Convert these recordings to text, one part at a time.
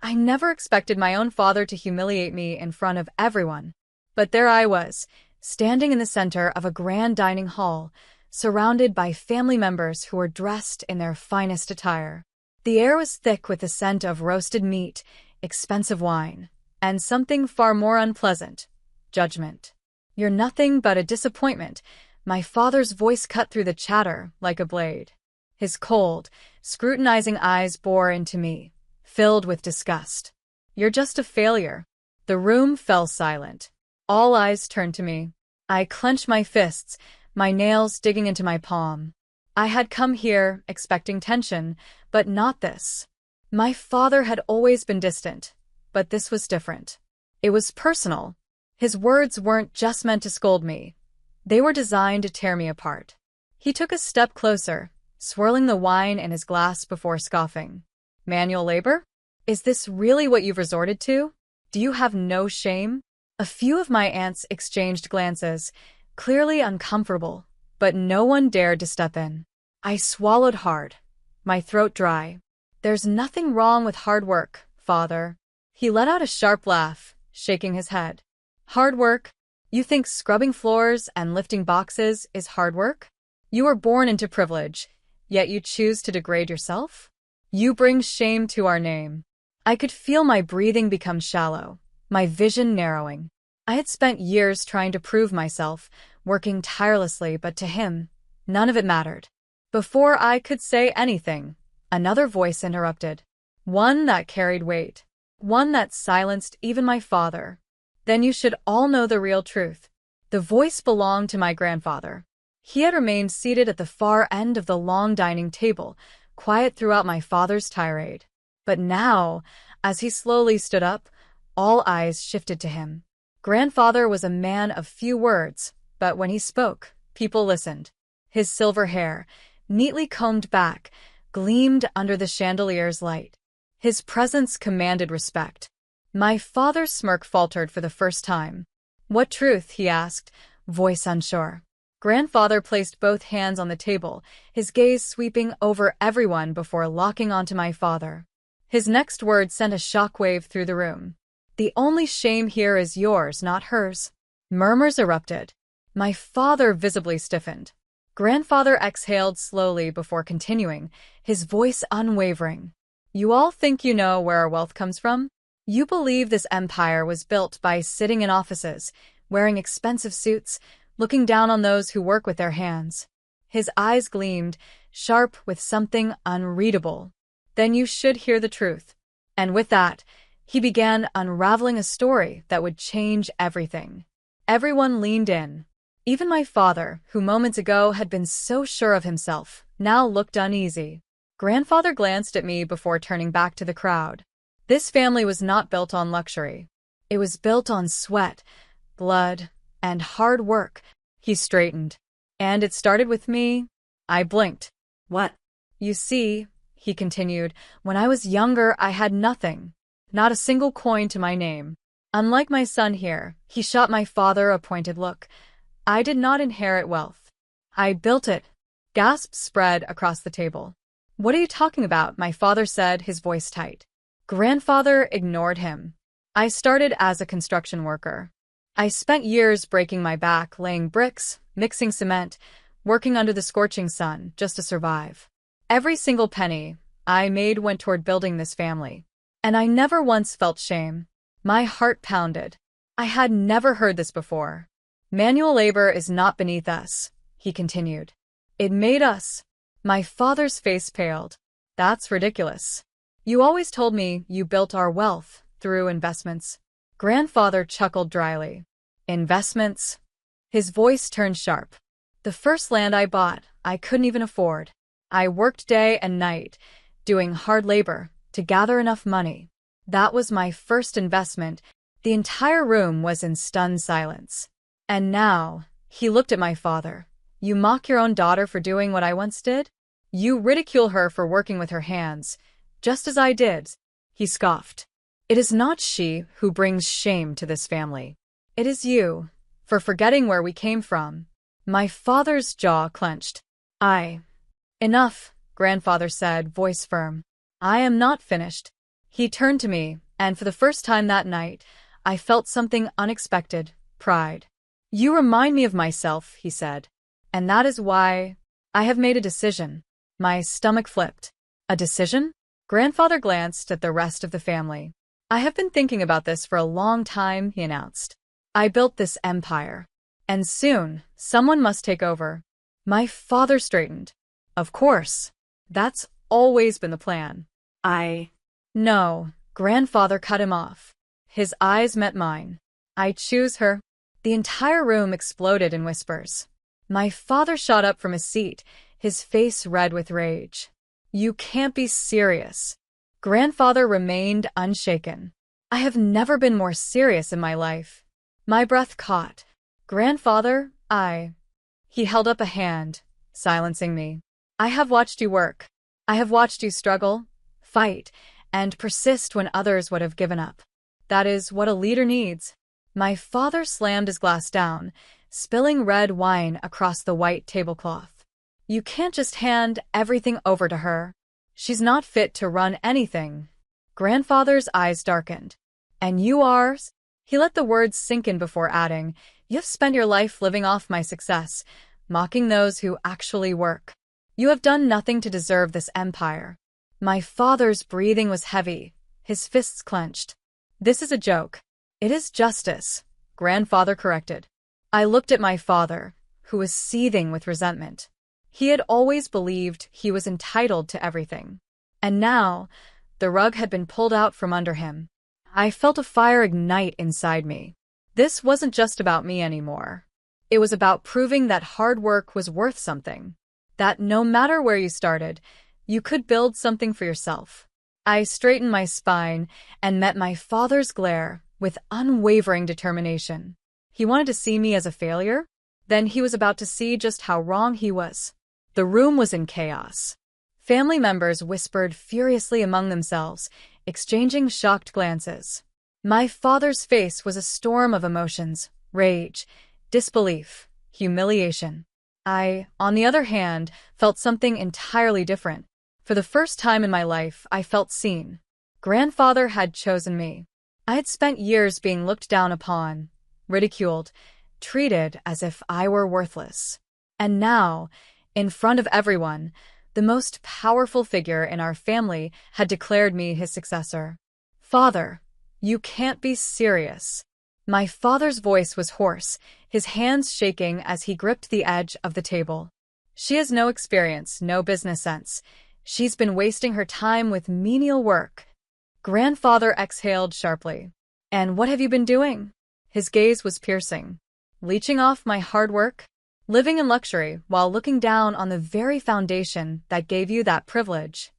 I never expected my own father to humiliate me in front of everyone. But there I was, standing in the center of a grand dining hall, surrounded by family members who were dressed in their finest attire. The air was thick with the scent of roasted meat, expensive wine, and something far more unpleasant: judgment. "You're nothing but a disappointment." My father's voice cut through the chatter like a blade. His cold, scrutinizing eyes bore into me, filled with disgust. "You're just a failure." The room fell silent. All eyes turned to me. I clenched my fists, my nails digging into my palm. I had come here expecting tension, but not this. My father had always been distant, but this was different. It was personal. His words weren't just meant to scold me. They were designed to tear me apart. He took a step closer, swirling the wine in his glass before scoffing. "Manual labor? Is this really what you've resorted to? Do you have no shame?" A few of my aunts exchanged glances, clearly uncomfortable, but no one dared to step in. I swallowed hard, my throat dry. "There's nothing wrong with hard work, father." He let out a sharp laugh, shaking his head. "Hard work? You think scrubbing floors and lifting boxes is hard work? You were born into privilege, yet you choose to degrade yourself? You bring shame to our name." I could feel my breathing become shallow, my vision narrowing. I had spent years trying to prove myself, working tirelessly, but to him, none of it mattered. Before I could say anything, another voice interrupted. One that carried weight. One that silenced even my father. "Then you should all know the real truth." The voice belonged to my grandfather. He had remained seated at the far end of the long dining table, quiet throughout my father's tirade. But now, as he slowly stood up, all eyes shifted to him. Grandfather was a man of few words, but when he spoke, people listened. His silver hair, neatly combed back, gleamed under the chandelier's light. His presence commanded respect. My father's smirk faltered for the first time. "What truth?" he asked, voice unsure. Grandfather placed both hands on the table, his gaze sweeping over everyone before locking onto my father. His next word sent a shockwave through the room. "The only shame here is yours, not hers." Murmurs erupted. My father visibly stiffened. Grandfather exhaled slowly before continuing, his voice unwavering. "You all think you know where our wealth comes from? You believe this empire was built by sitting in offices, wearing expensive suits, looking down on those who work with their hands." His eyes gleamed, sharp with something unreadable. "Then you should hear the truth." And with that, he began unraveling a story that would change everything. Everyone leaned in. Even my father, who moments ago had been so sure of himself, now looked uneasy. Grandfather glanced at me before turning back to the crowd. This family was not built on luxury. It was built on sweat, blood, and hard work. He straightened. "And it started with me." I blinked. "What?" "You see," he continued, "when I was younger I had nothing. Not a single coin to my name. Unlike my son here," he shot my father a pointed look, "I did not inherit wealth. I built it." Gasps spread across the table. "What are you talking about?" my father said, his voice tight. Grandfather ignored him. "I started as a construction worker. I spent years breaking my back, laying bricks, mixing cement, working under the scorching sun just to survive. Every single penny I made went toward building this family. And I never once felt shame." My heart pounded. I had never heard this before. "Manual labor is not beneath us," he continued. "It made us." My father's face paled. "That's ridiculous. You always told me you built our wealth through investments." Grandfather chuckled dryly. "Investments?" His voice turned sharp. "The first land I bought, I couldn't even afford. I worked day and night, doing hard labor, to gather enough money. That was my first investment." The entire room was in stunned silence. "And now," he looked at my father, "you mock your own daughter for doing what I once did? You ridicule her for working with her hands, just as I did." He scoffed. "It is not she who brings shame to this family. It is you, for forgetting where we came from." My father's jaw clenched. "Enough," Grandfather said, voice firm. "I am not finished." He turned to me, and for the first time that night, I felt something unexpected: pride. "You remind me of myself," he said. "And that is why I have made a decision." My stomach flipped. A decision? Grandfather glanced at the rest of the family. "I have been thinking about this for a long time," he announced. "I built this empire. And soon, someone must take over." My father straightened. "Of course. That's always been the plan." No, Grandfather cut him off. His eyes met mine. "I choose her." The entire room exploded in whispers. My father shot up from his seat, his face red with rage. "You can't be serious." Grandfather remained unshaken. "I have never been more serious in my life." My breath caught. "Grandfather, He held up a hand, silencing me. "I have watched you work. I have watched you struggle, fight, and persist when others would have given up. That is what a leader needs." My father slammed his glass down, spilling red wine across the white tablecloth. "You can't just hand everything over to her. She's not fit to run anything." Grandfather's eyes darkened. "And you are?" He let the words sink in before adding, "You've spent your life living off my success, mocking those who actually work. You have done nothing to deserve this empire." My father's breathing was heavy, his fists clenched. "This is a joke." "It is justice," Grandfather corrected. I looked at my father, who was seething with resentment. He had always believed he was entitled to everything. And now, the rug had been pulled out from under him. I felt a fire ignite inside me. This wasn't just about me anymore. It was about proving that hard work was worth something. That no matter where you started, you could build something for yourself. I straightened my spine and met my father's glare with unwavering determination. He wanted to see me as a failure? Then he was about to see just how wrong he was. The room was in chaos. Family members whispered furiously among themselves, exchanging shocked glances. My father's face was a storm of emotions: rage, disbelief, humiliation. I, on the other hand, felt something entirely different. For the first time in my life, I felt seen. Grandfather had chosen me. I had spent years being looked down upon, ridiculed, treated as if I were worthless. And now, in front of everyone, the most powerful figure in our family had declared me his successor. "Father, you can't be serious." My father's voice was hoarse, his hands shaking as he gripped the edge of the table. "She has no experience, no business sense. She's been wasting her time with menial work." Grandfather exhaled sharply. "And what have you been doing?" His gaze was piercing. "Leeching off my hard work? Living in luxury while looking down on the very foundation that gave you that privilege."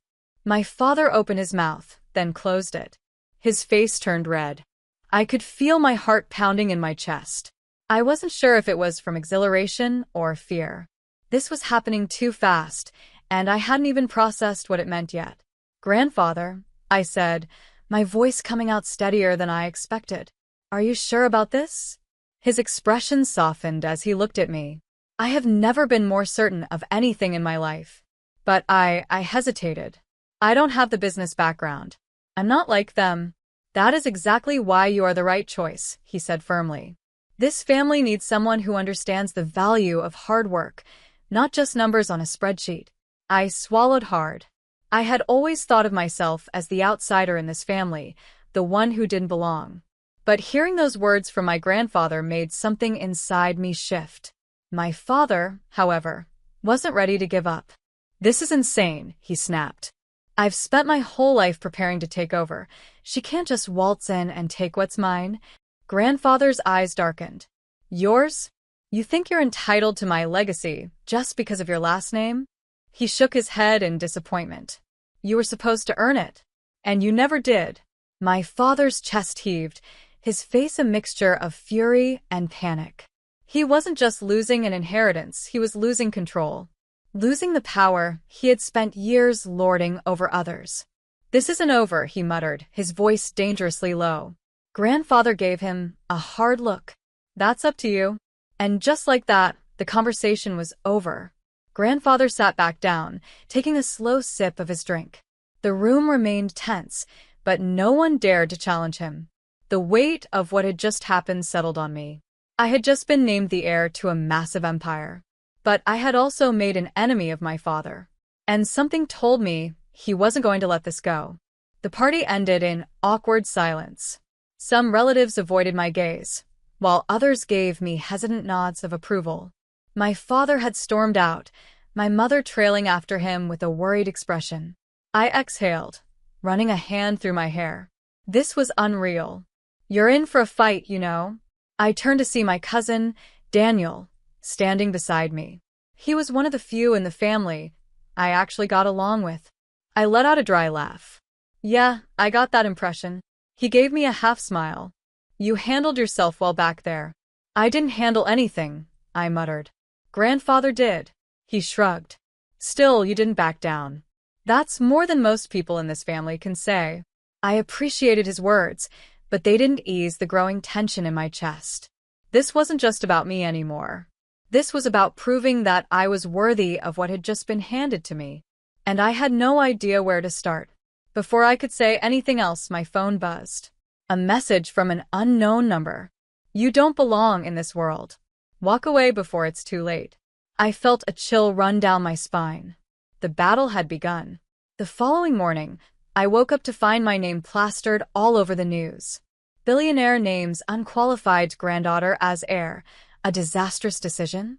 My father opened his mouth, then closed it. His face turned red. I could feel my heart pounding in my chest. I wasn't sure if it was from exhilaration or fear. This was happening too fast, and I hadn't even processed what it meant yet. "Grandfather," I said, my voice coming out steadier than I expected. "Are you sure about this?" His expression softened as he looked at me. I have never been more certain of anything in my life. But I hesitated. "I don't have the business background. I'm not like them." "That is exactly why you are the right choice," he said firmly. "This family needs someone who understands the value of hard work, not just numbers on a spreadsheet." I swallowed hard. I had always thought of myself as the outsider in this family, the one who didn't belong. But hearing those words from my grandfather made something inside me shift. My father, however, wasn't ready to give up. "This is insane," he snapped. "I've spent my whole life preparing to take over. She can't just waltz in and take what's mine." Grandfather's eyes darkened. "Yours? You think you're entitled to my legacy just because of your last name?" He shook his head in disappointment. "You were supposed to earn it. And you never did." My father's chest heaved, his face a mixture of fury and panic. He wasn't just losing an inheritance, he was losing control. Losing the power he had spent years lording over others. "This isn't over," he muttered, his voice dangerously low. Grandfather gave him a hard look. "That's up to you." And just like that, the conversation was over. Grandfather sat back down, taking a slow sip of his drink. The room remained tense, but no one dared to challenge him. The weight of what had just happened settled on me. I had just been named the heir to a massive empire, but I had also made an enemy of my father. And something told me he wasn't going to let this go. The party ended in awkward silence. Some relatives avoided my gaze, while others gave me hesitant nods of approval. My father had stormed out, my mother trailing after him with a worried expression. I exhaled, running a hand through my hair. This was unreal. "You're in for a fight, you know." I turned to see my cousin, Daniel, standing beside me. He was one of the few in the family I actually got along with. I let out a dry laugh. "Yeah, I got that impression." He gave me a half-smile. "You handled yourself well back there." "I didn't handle anything," I muttered. "Grandfather did." He shrugged. "Still, you didn't back down." That's more than most people in this family can say. I appreciated his words, but they didn't ease the growing tension in my chest. This wasn't just about me anymore. This was about proving that I was worthy of what had just been handed to me. And I had no idea where to start. Before I could say anything else, my phone buzzed. A message from an unknown number. "You don't belong in this world. Walk away before it's too late." I felt a chill run down my spine. The battle had begun. The following morning, I woke up to find my name plastered all over the news. Billionaire names unqualified granddaughter as heir. A disastrous decision?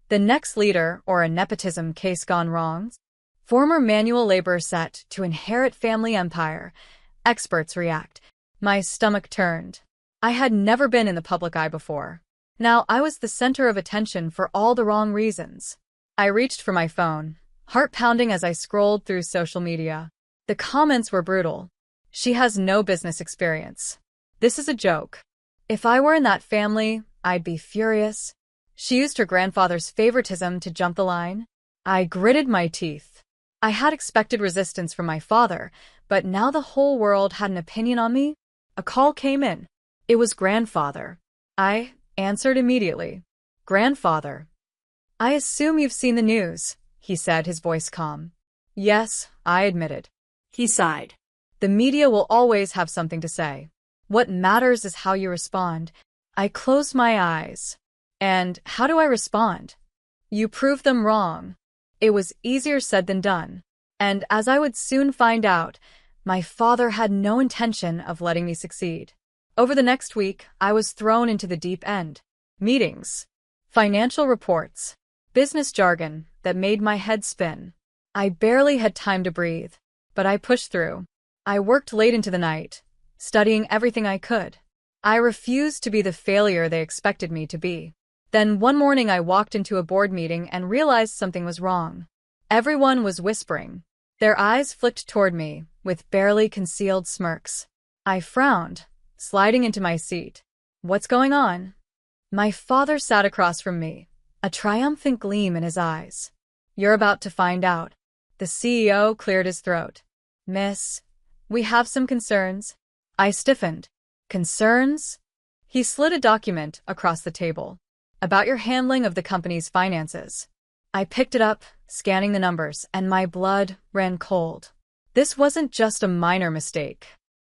The next leader, or a nepotism case gone wrong? Former manual labor set to inherit family empire. Experts react. My stomach turned. I had never been in the public eye before. Now I was the center of attention for all the wrong reasons. I reached for my phone, heart pounding as I scrolled through social media. The comments were brutal. "She has no business experience. This is a joke." If I were in that family, I'd be furious. "She used her grandfather's favoritism to jump the line." I gritted my teeth. I had expected resistance from my father, but now the whole world had an opinion on me. A call came in. It was grandfather. I answered immediately. "Grandfather." "I assume you've seen the news," he said, his voice calm. "Yes," I admitted. He sighed. "The media will always have something to say. What matters is how you respond." I closed my eyes. "And how do I respond?" "You prove them wrong." It was easier said than done. And as I would soon find out, my father had no intention of letting me succeed. Over the next week, I was thrown into the deep end. Meetings, financial reports, business jargon that made my head spin. I barely had time to breathe, but I pushed through. I worked late into the night, studying everything I could. I refused to be the failure they expected me to be. Then one morning I walked into a board meeting and realized something was wrong. Everyone was whispering. Their eyes flicked toward me, with barely concealed smirks. I frowned, sliding into my seat. "What's going on?" My father sat across from me, a triumphant gleam in his eyes. "You're about to find out." The CEO cleared his throat. "Miss, we have some concerns." I stiffened. "Concerns?" He slid a document across the table. "About your handling of the company's finances." I picked it up, scanning the numbers, and my blood ran cold. This wasn't just a minor mistake.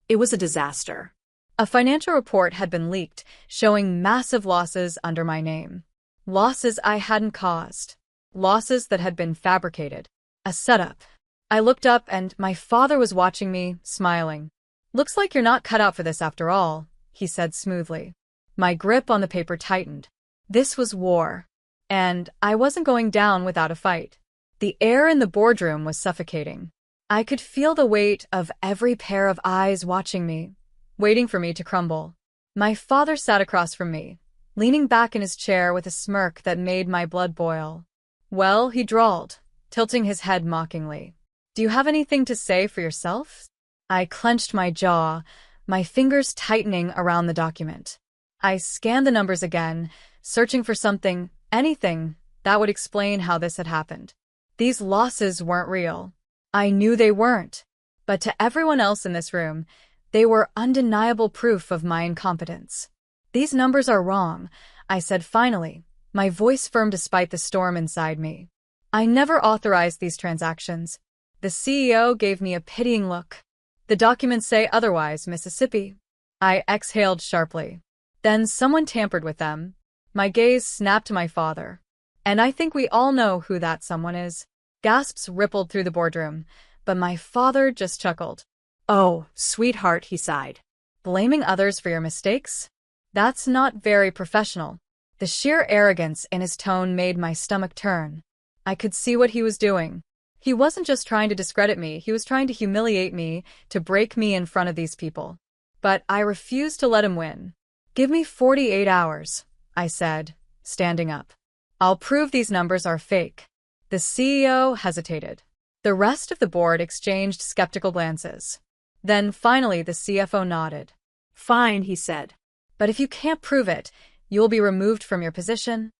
It was a disaster. A financial report had been leaked, showing massive losses under my name. Losses I hadn't caused. Losses that had been fabricated. A setup. I looked up and my father was watching me, smiling. "Looks like you're not cut out for this after all," he said smoothly. My grip on the paper tightened. This was war. And I wasn't going down without a fight. The air in the boardroom was suffocating. I could feel the weight of every pair of eyes watching me, waiting for me to crumble. My father sat across from me, leaning back in his chair with a smirk that made my blood boil. "Well," he drawled, tilting his head mockingly. "Do you have anything to say for yourself?" I clenched my jaw, my fingers tightening around the document. I scanned the numbers again, searching for something, anything, that would explain how this had happened. These losses weren't real. I knew they weren't. But to everyone else in this room, they were undeniable proof of my incompetence. "These numbers are wrong," I said finally, my voice firm despite the storm inside me. "I never authorized these transactions." The CEO gave me a pitying look. The documents say otherwise, Mississippi. I exhaled sharply. Then someone tampered with them. My gaze snapped to my father. And I think we all know who that someone is. Gasps rippled through the boardroom, but my father just chuckled. Oh, sweetheart, he sighed. Blaming others for your mistakes? That's not very professional. The sheer arrogance in his tone made my stomach turn. I could see what he was doing. He wasn't just trying to discredit me, he was trying to humiliate me, to break me in front of these people. But I refused to let him win. Give me 48 hours, I said, standing up. I'll prove these numbers are fake. The CEO hesitated. The rest of the board exchanged skeptical glances. Then finally the CFO nodded. Fine, he said. But if you can't prove it, you will be removed from your position.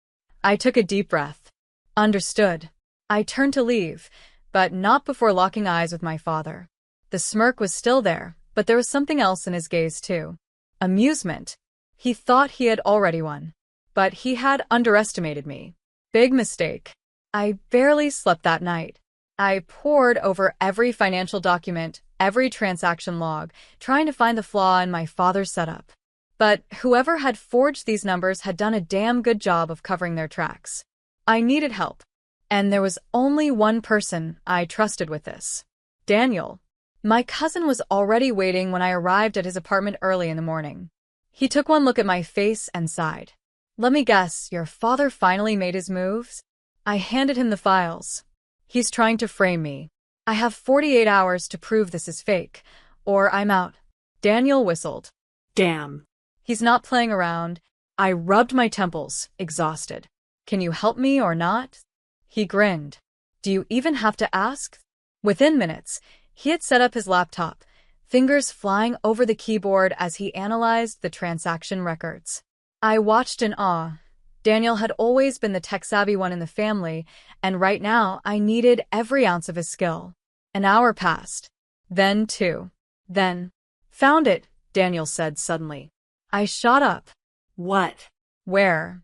I took a deep breath. Understood. I turned to leave, but not before locking eyes with my father. The smirk was still there, but there was something else in his gaze too. Amusement. He thought he had already won. But he had underestimated me. Big mistake. I barely slept that night. I pored over every financial document, every transaction log, trying to find the flaw in my father's setup. But whoever had forged these numbers had done a damn good job of covering their tracks. I needed help. And there was only one person I trusted with this. Daniel. My cousin was already waiting when I arrived at his apartment early in the morning. He took one look at my face and sighed. Let me guess, your father finally made his moves? I handed him the files. He's trying to frame me. I have 48 hours to prove this is fake, or I'm out. Daniel whistled. Damn. He's not playing around. I rubbed my temples, exhausted. Can you help me or not? He grinned. Do you even have to ask? Within minutes, he had set up his laptop, fingers flying over the keyboard as he analyzed the transaction records. I watched in awe. Daniel had always been the tech-savvy one in the family, and right now I needed every ounce of his skill. An hour passed. Then two. Then. Found it, Daniel said suddenly. I shot up. What? Where?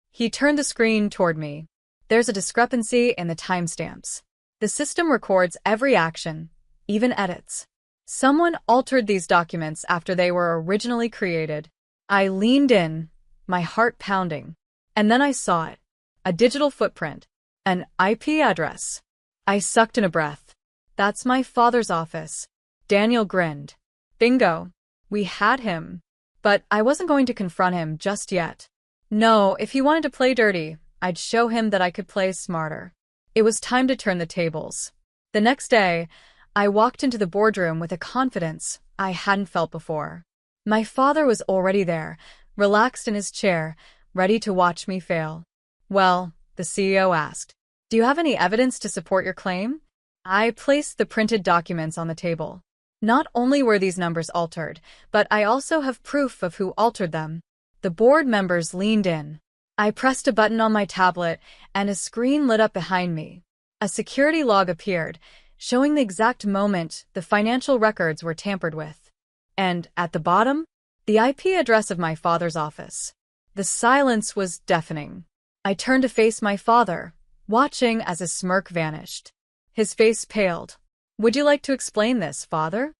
He turned the screen toward me. There's a discrepancy in the timestamps. The system records every action, even edits. Someone altered these documents after they were originally created. I leaned in, my heart pounding. And then I saw it. A digital footprint. An IP address. I sucked in a breath. That's my father's office. Daniel grinned. Bingo. We had him. But I wasn't going to confront him just yet. No, if he wanted to play dirty, I'd show him that I could play smarter. It was time to turn the tables. The next day, I walked into the boardroom with a confidence I hadn't felt before. My father was already there, relaxed in his chair, ready to watch me fail. Well, the CEO asked, do you have any evidence to support your claim? I placed the printed documents on the table. Not only were these numbers altered, but I also have proof of who altered them. The board members leaned in. I pressed a button on my tablet, and a screen lit up behind me. A security log appeared, showing the exact moment the financial records were tampered with. And, at the bottom, the IP address of my father's office. The silence was deafening. I turned to face my father, watching as his smirk vanished. His face paled. Would you like to explain this, father?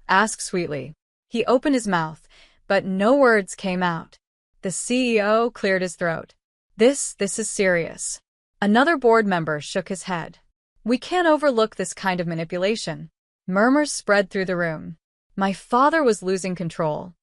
Asked sweetly. He opened his mouth, but no words came out. The CEO cleared his throat. This is serious. Another board member shook his head. We can't overlook this kind of manipulation. Murmurs spread through the room. My father was losing control.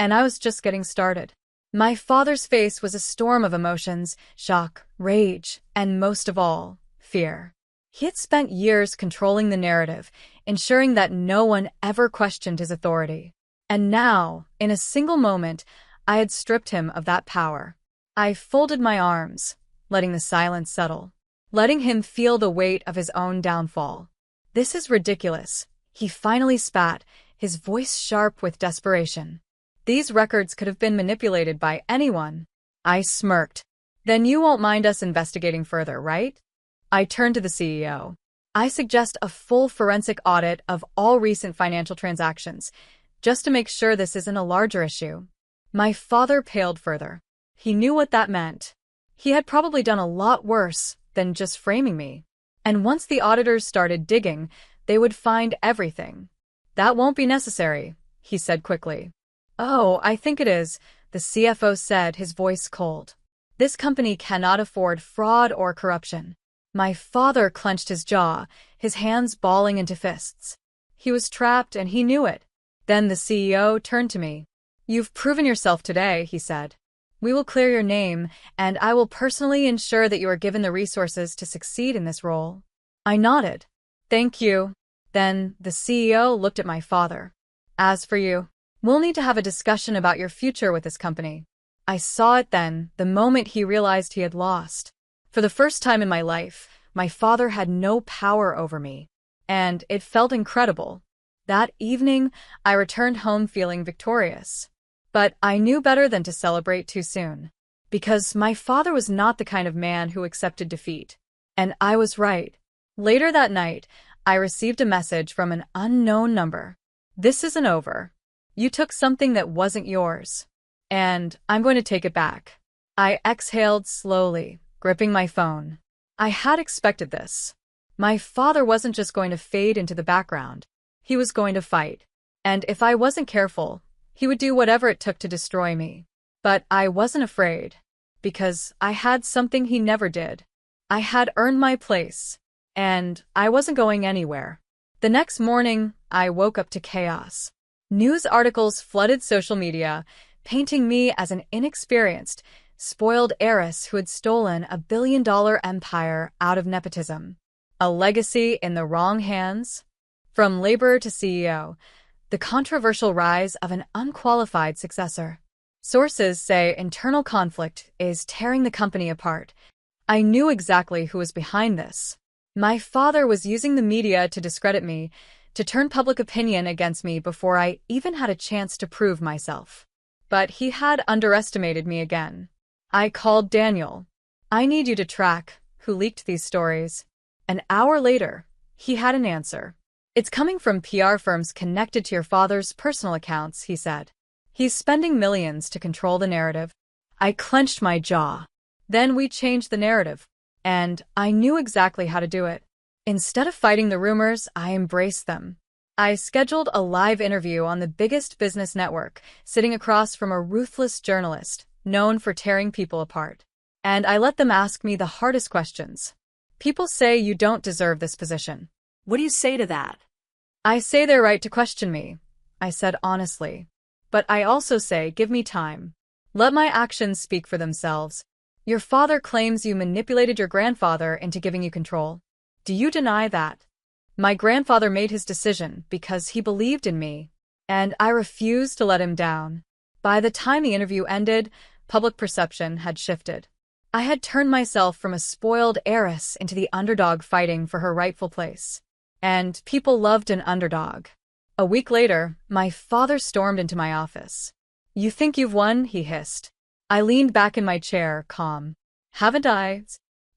And I was just getting started. My father's face was a storm of emotions, shock, rage, and most of all, fear. He had spent years controlling the narrative, ensuring that no one ever questioned his authority. And now, in a single moment, I had stripped him of that power. I folded my arms, letting the silence settle, letting him feel the weight of his own downfall. This is ridiculous, he finally spat, his voice sharp with desperation. These records could have been manipulated by anyone. I smirked. Then you won't mind us investigating further, right? I turned to the CEO. I suggest a full forensic audit of all recent financial transactions, just to make sure this isn't a larger issue. My father paled further. He knew what that meant. He had probably done a lot worse than just framing me. And once the auditors started digging, they would find everything. That won't be necessary, he said quickly. Oh, I think it is, the CFO said, his voice cold. This company cannot afford fraud or corruption. My father clenched his jaw, his hands balling into fists. He was trapped and he knew it. Then the CEO turned to me. You've proven yourself today, he said. We will clear your name, and I will personally ensure that you are given the resources to succeed in this role. I nodded. Thank you. Then the CEO looked at my father. As for you, we'll need to have a discussion about your future with this company. I saw it then, the moment he realized he had lost. For the first time in my life, my father had no power over me, and it felt incredible. That evening, I returned home feeling victorious. But I knew better than to celebrate too soon. Because my father was not the kind of man who accepted defeat. And I was right. Later that night, I received a message from an unknown number. This isn't over. You took something that wasn't yours. And I'm going to take it back. I exhaled slowly, gripping my phone. I had expected this. My father wasn't just going to fade into the background. He was going to fight. And if I wasn't careful, he would do whatever it took to destroy me. But I wasn't afraid. Because I had something he never did. I had earned my place. And I wasn't going anywhere. The next morning, I woke up to chaos. News articles flooded social media, painting me as an inexperienced, spoiled heiress who had stolen a billion-dollar empire out of nepotism. A legacy in the wrong hands? From laborer to CEO, the controversial rise of an unqualified successor. Sources say internal conflict is tearing the company apart. I knew exactly who was behind this. My father was using the media to discredit me, to turn public opinion against me before I even had a chance to prove myself. But he had underestimated me again. I called Daniel. I need you to track who leaked these stories. An hour later, he had an answer. It's coming from PR firms connected to your father's personal accounts, he said. He's spending millions to control the narrative. I clenched my jaw. Then we changed the narrative. And I knew exactly how to do it. Instead of fighting the rumors, I embraced them. I scheduled a live interview on the biggest business network, sitting across from a ruthless journalist, known for tearing people apart. And I let them ask me the hardest questions. People say you don't deserve this position. What do you say to that? I say they're right to question me, I said honestly. But I also say give me time. Let my actions speak for themselves. Your father claims you manipulated your grandfather into giving you control. Do you deny that? My grandfather made his decision because he believed in me, and I refused to let him down. By the time the interview ended, public perception had shifted. I had turned myself from a spoiled heiress into the underdog fighting for her rightful place. And people loved an underdog. A week later, my father stormed into my office. You think you've won? He hissed. I leaned back in my chair, calm. Haven't I?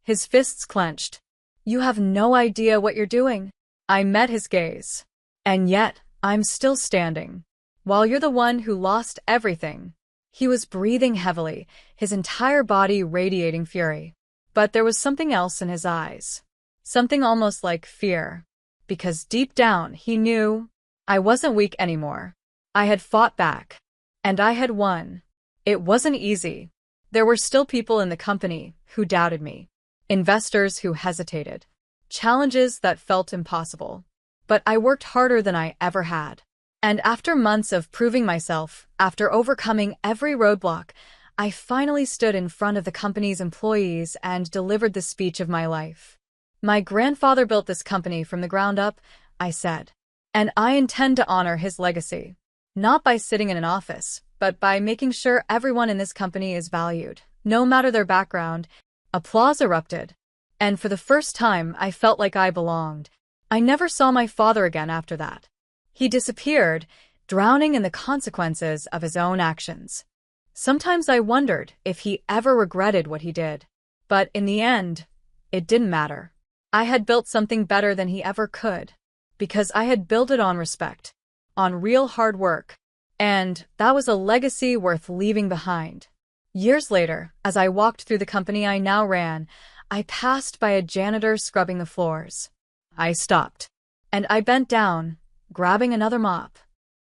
His fists clenched. You have no idea what you're doing. I met his gaze. And yet, I'm still standing. While you're the one who lost everything. He was breathing heavily, his entire body radiating fury. But there was something else in his eyes. Something almost like fear. Because deep down, he knew I wasn't weak anymore. I had fought back. And I had won. It wasn't easy. There were still people in the company who doubted me. Investors who hesitated. Challenges that felt impossible. But I worked harder than I ever had. And after months of proving myself, after overcoming every roadblock, I finally stood in front of the company's employees and delivered the speech of my life. My grandfather built this company from the ground up, I said. And I intend to honor his legacy. Not by sitting in an office, but by making sure everyone in this company is valued, no matter their background. Applause erupted. And for the first time, I felt like I belonged. I never saw my father again after that. He disappeared, drowning in the consequences of his own actions. Sometimes I wondered if he ever regretted what he did. But in the end, it didn't matter. I had built something better than he ever could. Because I had built it on respect. On real hard work. And that was a legacy worth leaving behind. Years later, as I walked through the company I now ran, I passed by a janitor scrubbing the floors. I stopped. And I bent down, grabbing another mop.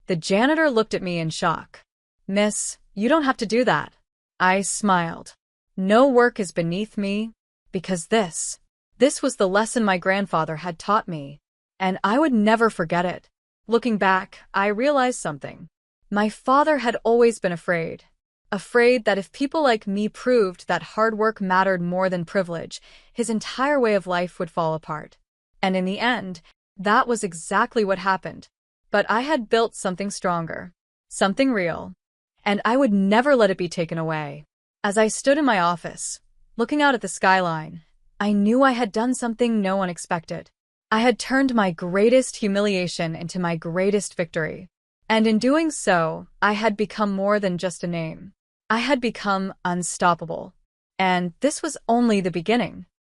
The janitor looked at me in shock. "Miss, you don't have to do that." I smiled. No work is beneath me, because this was the lesson my grandfather had taught me, and I would never forget it. Looking back, I realized something. My father had always been afraid that if people like me proved that hard work mattered more than privilege, his entire way of life would fall apart. And in the end, that was exactly what happened. But I had built something stronger, something real, and I would never let it be taken away. As I stood in my office, looking out at the skyline, I knew I had done something no one expected. I had turned my greatest humiliation into my greatest victory. And in doing so, I had become more than just a name. I had become unstoppable. And this was only the beginning.